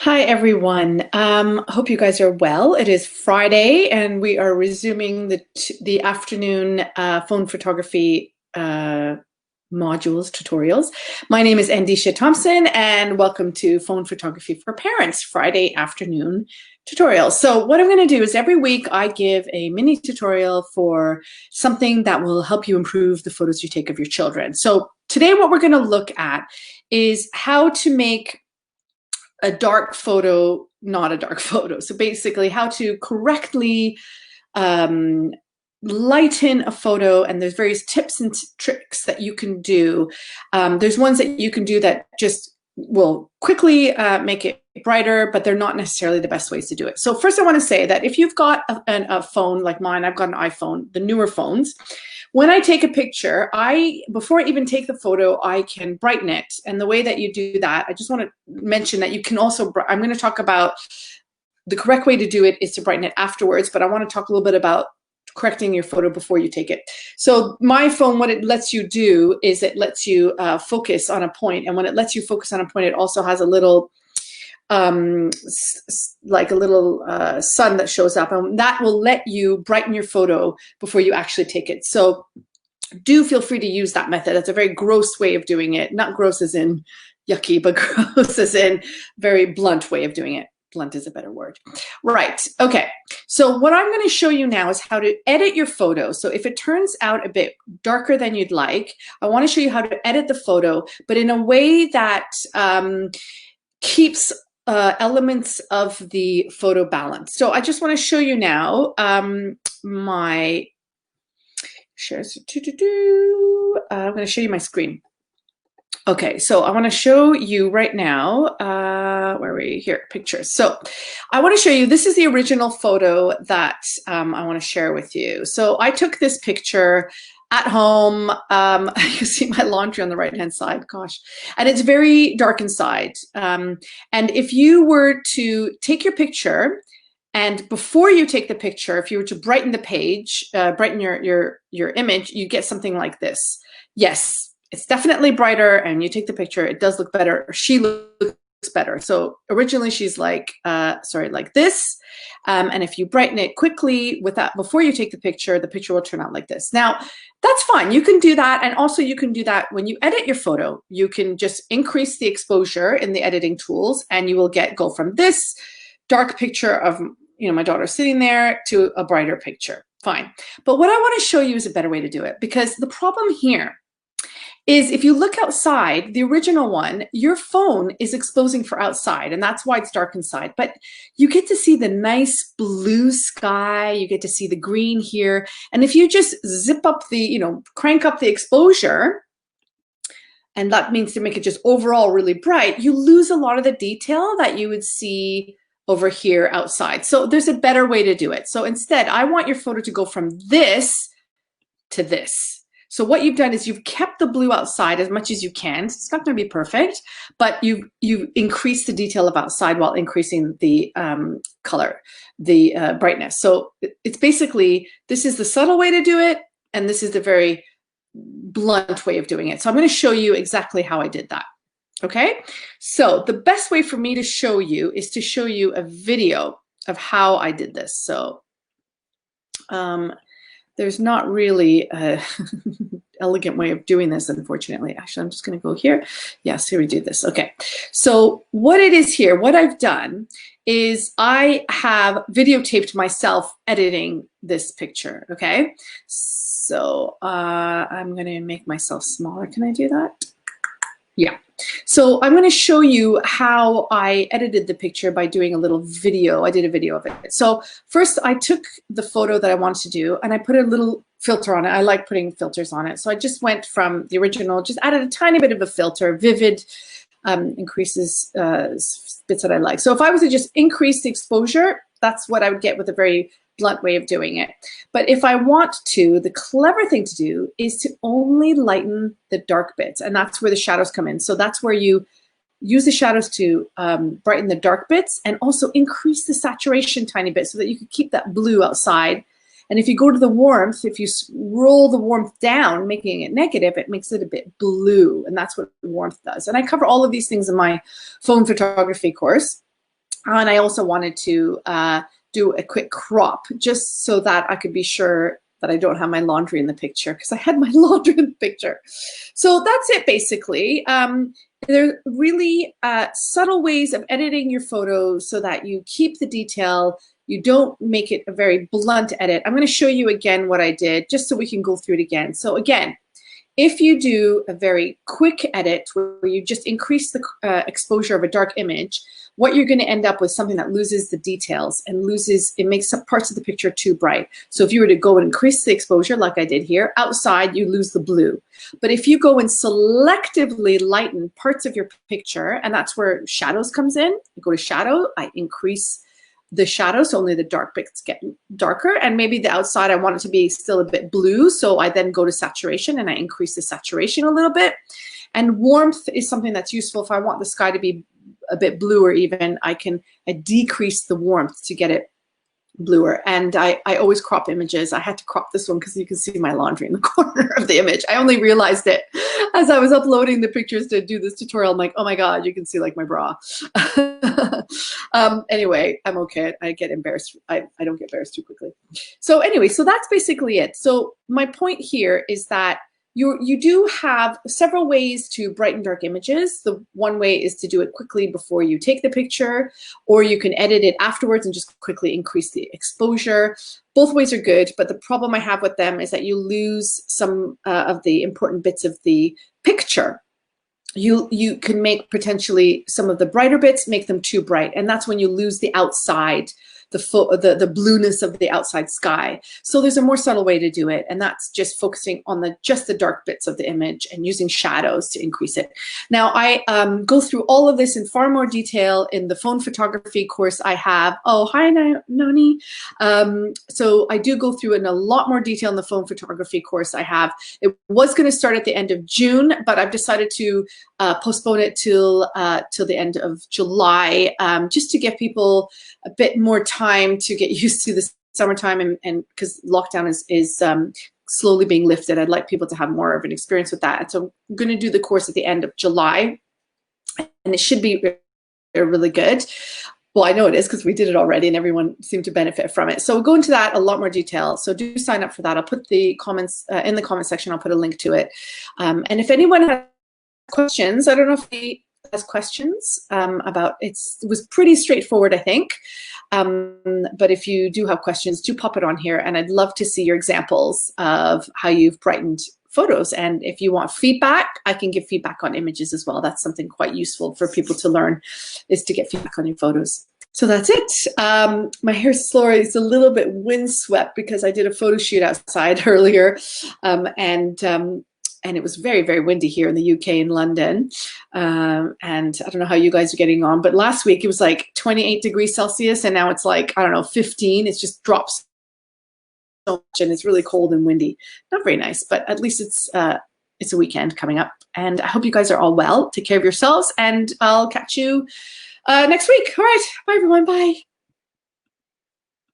Hi, everyone. Hope you guys are well. It is Friday, and we are resuming the afternoon phone photography modules, tutorials. My name is Andisha Thompson, and welcome to Phone Photography for Parents, Friday afternoon tutorial. So what I'm going to do is every week I give a mini tutorial for something that will help you improve the photos you take of your children. So today what we're going to look at is how to make a dark photo not a dark photo. So basically how to correctly lighten a photo, and there's various tips and tricks that you can do. There's ones that you can do that just will quickly make it brighter, but they're not necessarily the best ways to do it. So first I want to say that if you've got a phone like mine, I've got an iPhone, the newer phones, when I take a picture, before I even take the photo, I can brighten it. And the way that you do that, I just want to mention that you can also, I'm going to talk about the correct way to do it is to brighten it afterwards, but I want to talk a little bit about correcting your photo before you take it. So my phone, what it lets you do is it lets you focus on a point. And when it lets you focus on a point, it also has a little like a little sun that shows up, and that will let you brighten your photo before you actually take it. So do feel free to use that method. That's a very gross way of doing it. Not gross as in yucky, but gross as in very blunt way of doing it. Blunt is a better word. Right, okay. So what I'm gonna show you now is how to edit your photo. So if it turns out a bit darker than you'd like, I wanna show you how to edit the photo, but in a way that keeps elements of the photo balanced. So I just want to show you now my shares. I'm going to show you my screen. Okay, so I want to show you right now, where are we here? Pictures. So I want to show you, this is the original photo that I want to share with you. So I took this picture at home. You see my laundry on the right-hand side, gosh. And it's very dark inside. And if you were to take your picture, and before you take the picture, if you were to brighten the page, brighten your image, you get something like this. Yes, it's definitely brighter, and you take the picture, it does look better. She looks better. So originally she's like, like this. And if you brighten it quickly before you take the picture will turn out like this. Now, that's fine. You can do that. And also you can do that when you edit your photo. You can just increase the exposure in the editing tools, and you will go from this dark picture of my daughter sitting there to a brighter picture. Fine. But what I want to show you is a better way to do it, because the problem here is if you look outside, the original one, your phone is exposing for outside, and that's why it's dark inside. But you get to see the nice blue sky, you get to see the green here. And if you just zip up crank up the exposure, and that means to make it just overall really bright, you lose a lot of the detail that you would see over here outside. So there's a better way to do it. So instead, I want your photo to go from this to this. So what you've done is you've kept the blue outside as much as you can. It's not going to be perfect, but you've increased the detail of outside while increasing the color, the brightness. So it's basically, this is the subtle way to do it, and this is the very blunt way of doing it. So I'm going to show you exactly how I did that. Okay, so the best way for me to show you is to show you a video of how I did this. So there's not really an elegant way of doing this, unfortunately. Actually, I'm just going to go here. Yes, here we do this. Okay, so what it is here, what I've done is I have videotaped myself editing this picture. Okay, so I'm going to make myself smaller. Can I do that? Yeah. So I'm going to show you how I edited the picture by doing a little video. I did a video of it. So first I took the photo that I wanted to do, and I put a little filter on it. I like putting filters on it. So I just went from the original, just added a tiny bit of a filter, vivid, increases bits that I like. So if I was to just increase the exposure, that's what I would get with a very blunt way of doing it. But if I want to, the clever thing to do is to only lighten the dark bits, and that's where the shadows come in. So that's where you use the shadows to brighten the dark bits, and also increase the saturation tiny bit so that you can keep that blue outside. And if you go to the warmth, if you roll the warmth down, making it negative, it makes it a bit blue, and that's what warmth does. And I cover all of these things in my phone photography course. And I also wanted to do a quick crop just so that I could be sure that I don't have my laundry in the picture, because I had my laundry in the picture. So that's it basically. There are really subtle ways of editing your photos so that you keep the detail, you don't make it a very blunt edit. I'm going to show you again what I did just so we can go through it again. So again, if you do a very quick edit where you just increase the exposure of a dark image, what you're going to end up with something that loses the details and it makes some parts of the picture too bright. So if you were to go and increase the exposure like I did here, outside you lose the blue. But if you go and selectively lighten parts of your picture, and that's where shadows comes in, you go to shadow, I increase the shadow, so only the dark bits get darker, and maybe the outside I want it to be still a bit blue, so I then go to saturation and I increase the saturation a little bit. And warmth is something that's useful. If I want the sky to be a bit bluer even, I decrease the warmth to get it bluer. And I always crop images. I had to crop this one because you can see my laundry in the corner of the image. I only realized it as I was uploading the pictures to do this tutorial. I'm like, oh my God, you can see like my bra. Anyway, I'm okay. I get embarrassed. I don't get embarrassed too quickly. So anyway, so that's basically it. So my point here is that you do have several ways to brighten dark images. The one way is to do it quickly before you take the picture, or you can edit it afterwards and just quickly increase the exposure. Both ways are good, but the problem I have with them is that you lose some of the important bits of the picture. You can make potentially some of the brighter bits, make them too bright, and that's when you lose the outside, the blueness of the outside sky. So there's a more subtle way to do it, and that's just focusing on just the dark bits of the image and using shadows to increase it. Now I go through all of this in far more detail in the phone photography course I have. Oh, hi Nani. So I do go through in a lot more detail in the phone photography course I have. It was going to start at the end of June, but I've decided to postpone it till the end of July, just to give people a bit more time to get used to the summertime, and because lockdown is slowly being lifted, I'd like people to have more of an experience with that. And so I'm going to do the course at the end of July, and it should be really good. Well, I know it is because we did it already and everyone seemed to benefit from it. So we'll go into that a lot more detail. So do sign up for that. I'll put the comments in the comment section. I'll put a link to it. And if anyone has questions, I don't know if they has questions about it was pretty straightforward, I think. But if you do have questions, do pop it on here, and I'd love to see your examples of how you've brightened photos. And if you want feedback, I can give feedback on images as well. That's something quite useful for people to learn, is to get feedback on your photos. So that's it. My hair story is a little bit windswept because I did a photo shoot outside earlier, and it was very, very windy here in the UK in London. And I don't know how you guys are getting on, but last week it was like 28 degrees Celsius, and now it's like, I don't know, 15. It's just drops so much, and it's really cold and windy. Not very nice, but at least it's a weekend coming up. And I hope you guys are all well. Take care of yourselves, and I'll catch you next week. All right, bye everyone, bye.